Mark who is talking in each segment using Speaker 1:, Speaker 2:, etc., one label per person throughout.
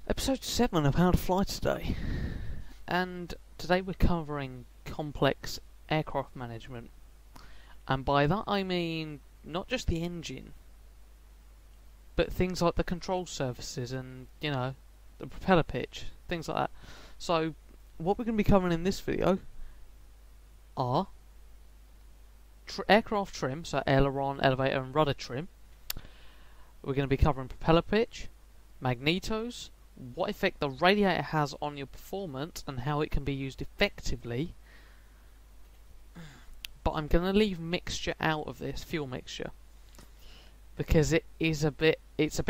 Speaker 1: Episode 7 of How to Fly today, and today we're covering complex aircraft management, and by that I mean not just the engine, but things like the control surfaces and, the propeller pitch, things like that. So what we're going to be covering in this video are aircraft trim, so aileron, elevator and rudder trim. We're going to be covering propeller pitch, magnetos, what effect the radiator has on your performance and how it can be used effectively. But I'm going to leave mixture out of this, fuel mixture, because it's a bit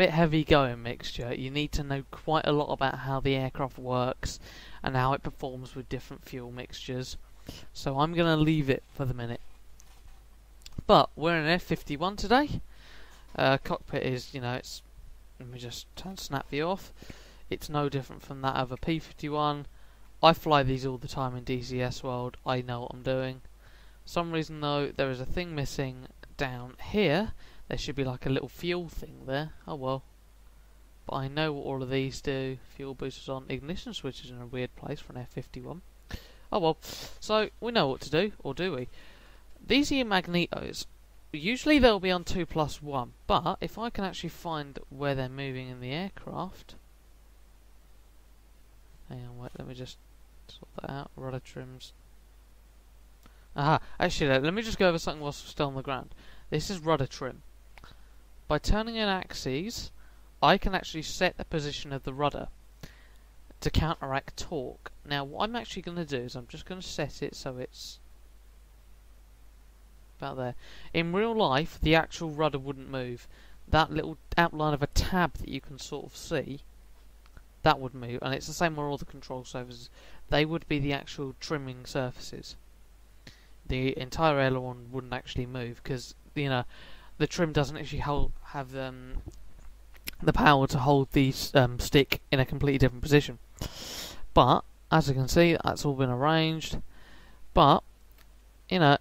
Speaker 1: heavy going mixture. You need to know quite a lot about how the aircraft works and how it performs with different fuel mixtures. So I'm going to leave it for the minute. But we're in an F-51 today. Cockpit is, it's, let me just turn snap view off. It's no different from that of a P-51. I fly these all the time in DCS world. I know what I'm doing. For some reason though, there is a thing missing down here. There should be like a little fuel thing there. Oh well. But I know what all of these do. Fuel boosters on. Ignition switches in a weird place for an F-51. Oh well. So, we know what to do. Or do we? These are your magnetos. Usually they'll be on 2+1. But, if I can actually find where they're moving in the aircraft... Hang on, wait, let me just sort that out. Rudder trims. Aha, actually, let me just go over something whilst we're still on the ground. This is rudder trim. By turning an axis, I can actually set the position of the rudder to counteract torque. Now, what I'm actually going to do is I'm just going to set it so it's about there. In real life, the actual rudder wouldn't move. That little outline of a tab that you can sort of see, that would move, and it's the same with all the control surfaces. They would be the actual trimming surfaces. The entire aileron wouldn't actually move because the trim doesn't actually have the power to hold the stick in a completely different position. But as you can see, that's all been arranged. But the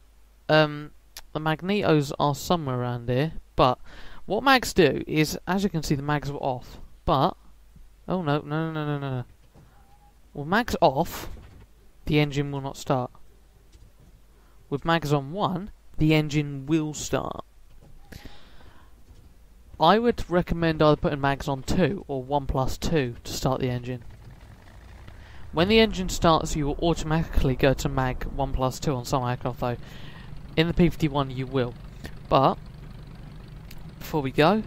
Speaker 1: magnetos are somewhere around here. But what mags do is, as you can see, the mags are off. But oh no. With mags off, the engine will not start. With mags on 1, the engine will start. I would recommend either putting mags on 2 or 1+2 to start the engine. When the engine starts, you will automatically go to mag 1+2 on some aircraft though. In the P-51 you will. But before we go,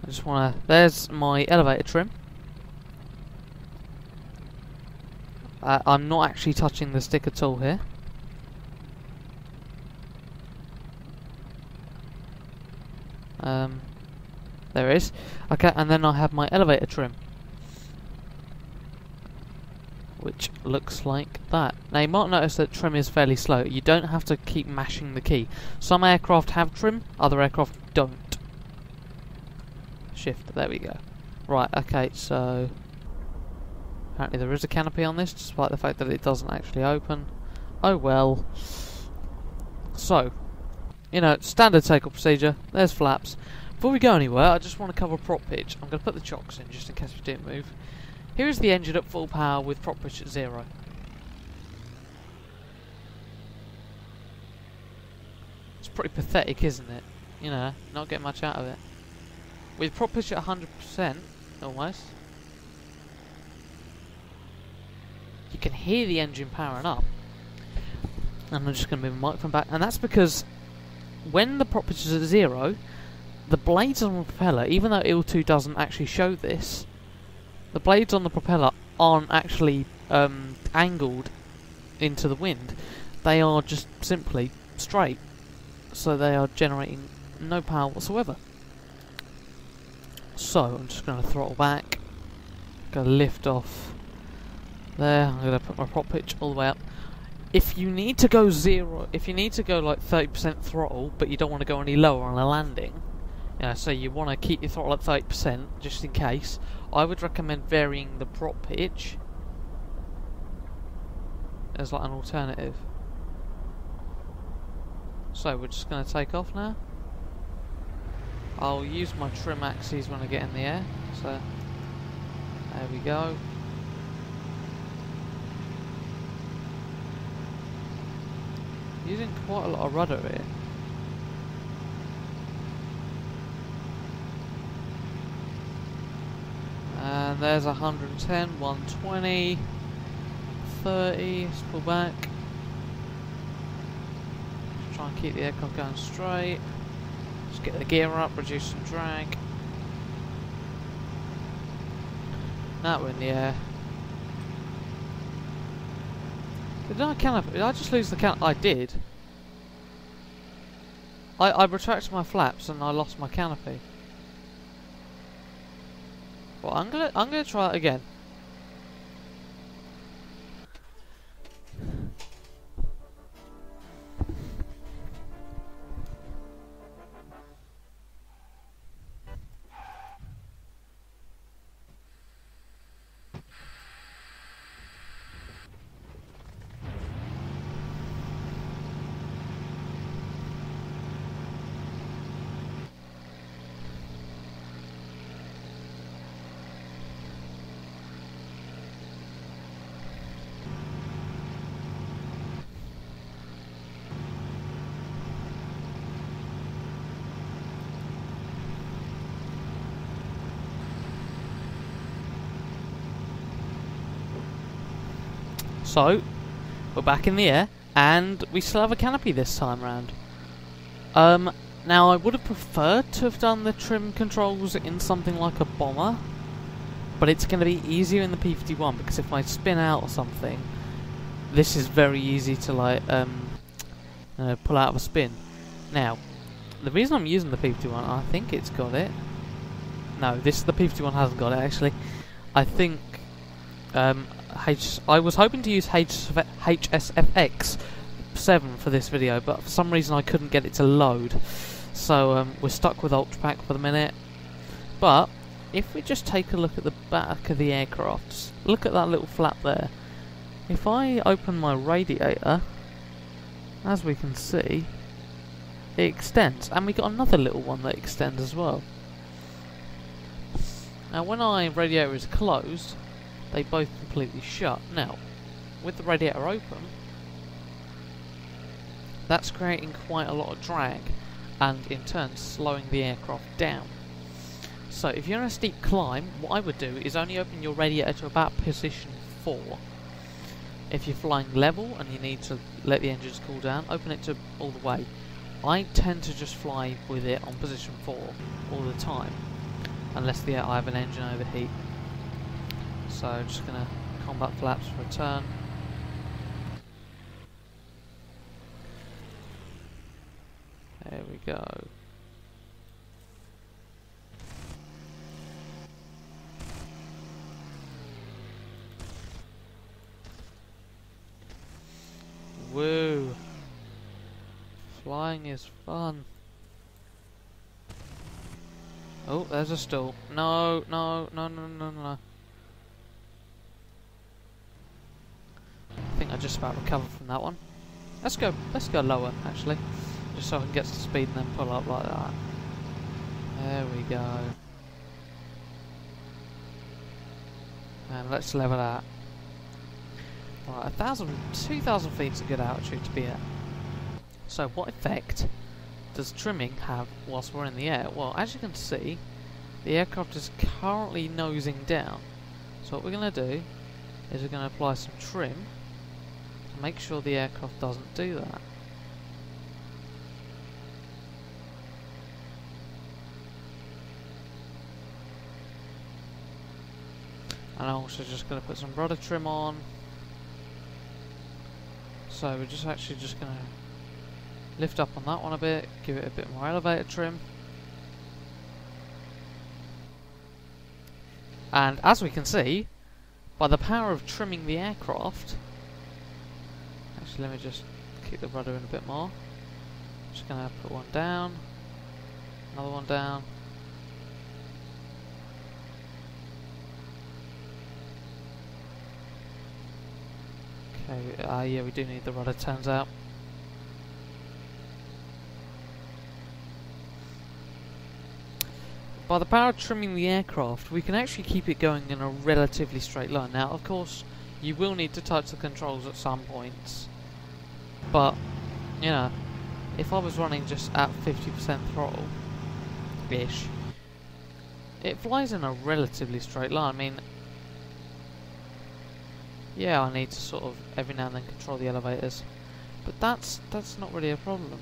Speaker 1: I just want to... There's my elevator trim. I'm not actually touching the stick at all here. There it is. Okay, and then I have my elevator trim, which looks like that. Now you might notice that trim is fairly slow. You don't have to keep mashing the key. Some aircraft have trim, other aircraft don't. Shift, there we go. Right, okay, so apparently there is a canopy on this, despite the fact that it doesn't actually open. Oh well. So, standard takeoff procedure. There's flaps. Before we go anywhere, I just want to cover prop pitch. I'm going to put the chocks in just in case we didn't move. Here is the engine at full power with prop pitch at 0. It's pretty pathetic, isn't it? Not getting much out of it. With prop pitch at 100%, almost, you can hear the engine powering up. And I'm just going to move the microphone back, and that's because when the prop pitch is at 0, the blades on the propeller, even though IL2 doesn't actually show this, the blades on the propeller aren't actually angled into the wind. They are just simply straight. So they are generating no power whatsoever. So I'm just going to throttle back, going to lift off there. I'm going to put my prop pitch all the way up. If you need to go like 30% throttle, but you don't want to go any lower on a landing, so you want to keep your throttle at 30% just in case, I would recommend varying the prop pitch as like an alternative. So we're just going to take off now. I'll use my trim axes when I get in the air. So There we go. Using quite a lot of rudder here. And there's 110, 120, 30, let's pull back. Just try and keep the aircraft going straight. Just get the gear up, reduce some drag. Now we're in the air. Did I just lose the canopy? I did. I retracted my flaps and I lost my canopy. Well, I'm gonna try it again. So, we're back in the air, and we still have a canopy this time round. Now I would have preferred to have done the trim controls in something like a bomber, but it's going to be easier in the P-51 because if I spin out or something, this is very easy to like pull out of a spin. Now, the reason I'm using the P-51, I think it's got it. No, the P-51 hasn't got it actually. I think I was hoping to use HSFX 7 for this video, but for some reason I couldn't get it to load. So we're stuck with Ultrapack for the minute. But if we just take a look at the back of the aircraft, look at that little flap there. If I open my radiator, as we can see, it extends, and we got another little one that extends as well. Now when our radiator is closed, they both completely shut. Now, with the radiator open, that's creating quite a lot of drag, and in turn slowing the aircraft down. So if you're in a steep climb, what I would do is only open your radiator to about position 4. If you're flying level and you need to let the engines cool down, open it to all the way. I tend to just fly with it on position 4 all the time, unless I have an engine overheat. So I'm just going to combat flaps for a turn. There we go. Woo! Flying is fun. Oh, there's a stall. No, no, no, no, no, no. I think I just about recovered from that one. Let's go lower, actually. Just so I can get to speed and then pull up like that. There we go. And let's level out. Right, 2,000 feet is a good altitude to be at. So what effect does trimming have whilst we're in the air? Well, as you can see, the aircraft is currently nosing down. So what we're going to do is we're going to apply some trim to make sure the aircraft doesn't do that. And I'm also just going to put some rudder trim on. So we're just actually just going to lift up on that one a bit, give it a bit more elevator trim. And as we can see, by the power of trimming the aircraft, actually let me just keep the rudder in a bit more. Just going to put one down, another one down. Okay, yeah, we do need the rudder, turns out. by the power of trimming the aircraft, we can actually keep it going in a relatively straight line. Now, of course, you will need to touch the controls at some points, but, you know, if I was running just at 50% throttle-ish, it flies in a relatively straight line. I mean, yeah, I need to sort of every now and then control the elevators, but that's not really a problem.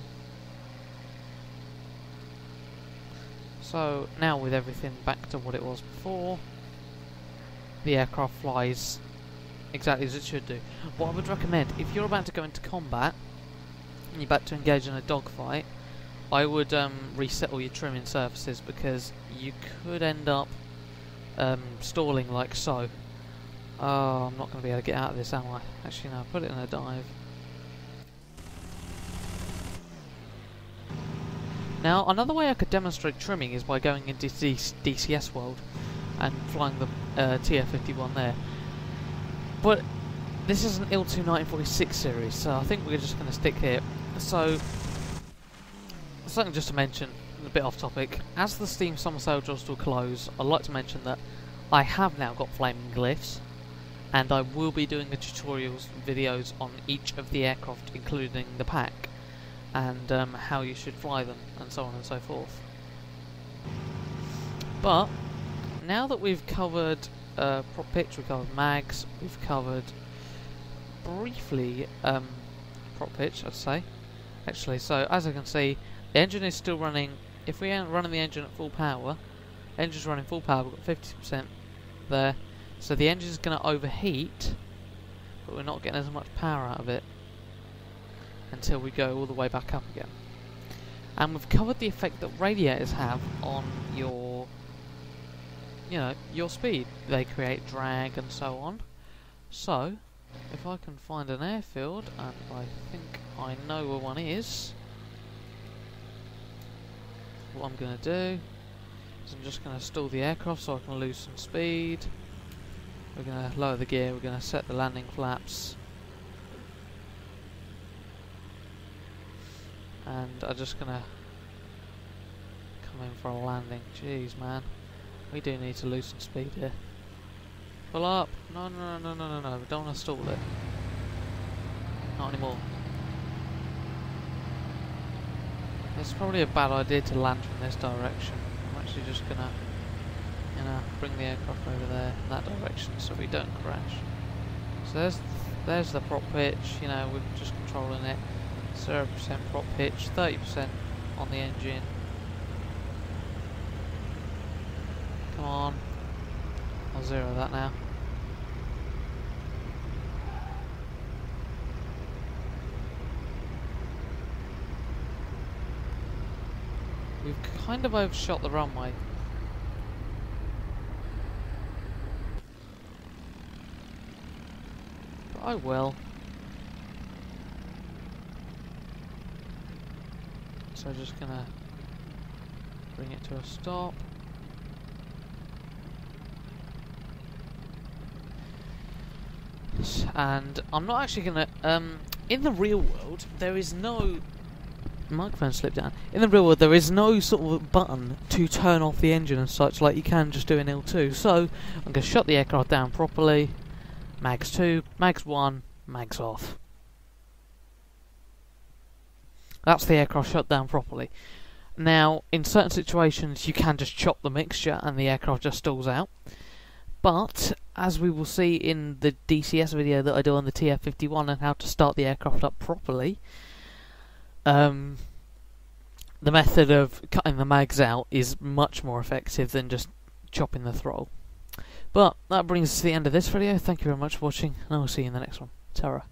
Speaker 1: So now with everything back to what it was before, the aircraft flies exactly as it should do. What I would recommend, if you're about to go into combat and you're about to engage in a dogfight, I would reset all your trimming surfaces, because you could end up stalling like so. Oh, I'm not going to be able to get out of this, am I? Actually no, put it in a dive. Now, another way I could demonstrate trimming is by going into DCS world and flying the TF-51 there. But this is an IL2 1946 series, so I think we're just going to stick here. So, something just to mention, a bit off topic, as the Steam Summer Sale draws to a close, I'd like to mention that I have now got flaming glyphs, and I will be doing a tutorials videos on each of the aircraft, including the pack, and how you should fly them, and so on and so forth. But now that we've covered prop pitch, we've covered mags, we've covered briefly prop pitch, I'd say. Actually, so as I can see, the engine is still running. If we aren't running the engine at full power, engine's running full power. We've got 50% there, so the engine's going to overheat, but we're not getting as much power out of it until we go all the way back up again. And we've covered the effect that radiators have on your, you know, your speed. They create drag and so on. So, if I can find an airfield, and I think I know where one is, what I'm going to do is I'm just going to stall the aircraft so I can lose some speed. We're going to lower the gear, we're going to set the landing flaps, and I'm just going to come in for a landing. Jeez, man, we do need to lose some speed here. Pull up! No, no, no, no, no, no, we don't want to stall it. Not anymore. It's probably a bad idea to land from this direction. I'm actually just gonna, you know, bring the aircraft over there in that direction so we don't crash. So there's the prop pitch. You know, we're just controlling it. 0% prop pitch, 30% on the engine. Come on. I'll zero that now. We've kind of overshot the runway. But I will. So I'm just gonna bring it to a stop. And I'm not actually gonna in the real world there is no microphone slipped down. In the real world there is no sort of button to turn off the engine and such like you can just do in IL2. So I'm gonna shut the aircraft down properly. Mags 2, Mags 1, Mags off. That's the aircraft shut down properly. Now in certain situations you can just chop the mixture and the aircraft just stalls out. But, as we will see in the DCS video that I do on the TF-51 and how to start the aircraft up properly, the method of cutting the mags out is much more effective than just chopping the throttle. But, that brings us to the end of this video. Thank you very much for watching, and I will see you in the next one. Ta-ra.